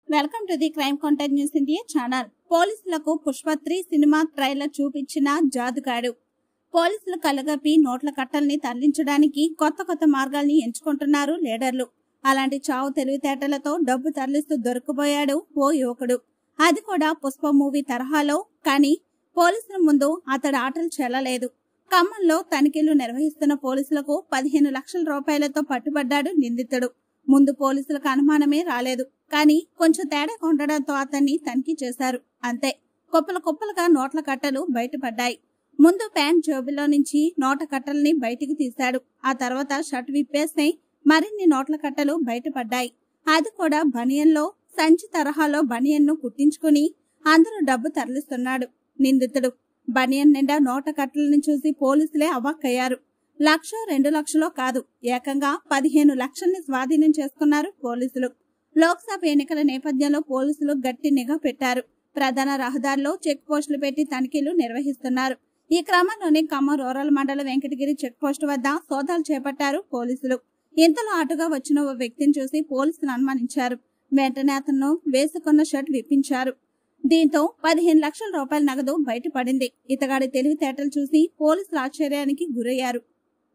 Welcome to the crime content news India channel. పోలీసులకు Pushpa 3 cinema trailer చూపించిన జాదుగాడు. పోలీసులు కలగపి నోట్ల కట్టల్ని తరలించడానికి కొత్త మార్గాల్ని ఎంచుకుంటున్నారు లీడర్లు. అలాంటి చావు తెలివితేటలతో డబ్బు తరలిస్తూ దొరికిపోయాడు ఓ యువకుడు. అది కూడా పుష్ప మూవీ తరహాలో. కానీ పోలీసుల ముందు అతడి ఆటలు చెల్లలేదు. ఖమ్మంలో తనిఖీలు నిర్వహిస్తున్న పోలీసులకు 15 లక్షల రూపాయలతో పట్టుబడ్డాడు నిందితుడు. ముందు పోలీసులకు అనుమానమే రాలేదు. కానీ కొంచెం తేడా ఉండడంతో అతన్ని తనిఖీ చేశారు. అంతే, కుప్పలుగా నోట్ల కట్టలు బయటపడ్డాయి. ముందు ప్యాంట్ జేబులో నుంచి నోట కట్టల్ని బయటికి తీశాడు. ఆ తర్వాత షర్ట్ విప్పేస్తే మరిన్ని నోట్ల కట్టలు బయటపడ్డాయి. అది కూడా బనియన్లో. సంచి తరహాలో బనియన్ను కుట్టించుకుని అందరూ డబ్బు తరలిస్తున్నాడు నిందితుడు. బనియన్ నిండా నోట కట్టలను చూసి పోలీసులే అవాక్కయ్యారు. 1,00,000 2 లక్షలో కాదు, ఏకంగా 15 లక్షల్ని స్వాధీనం చేసుకున్నారు పోలీసులు. లోక్సభ ఎన్నికల నేపథ్యంలో పోలీసులు గట్టి నిఘా పెట్టారు. ప్రధాన రహదారిలో చెక్ పోస్టులు పెట్టి తనిఖీలు నిర్వహిస్తున్నారు. ఈ క్రమంలోనే ఖమ్మం రూరల్ మండల వెంకటగిరి చెక్ పోస్టు వద్ద సోదాలు చేపట్టారు పోలీసులు. ఇంతలో అటుగా వచ్చిన ఓ వ్యక్తిని చూసి పోలీసులు అనుమానించారు. వెంటనే అతను వేసుకున్న షర్ట్ విప్పించారు. దీంతో 15 లక్షల రూపాయల నగదు బయటపడింది. ఇతగాడి తెలివితేటలు చూసి పోలీసులు ఆశ్చర్యానికి గురయ్యారు.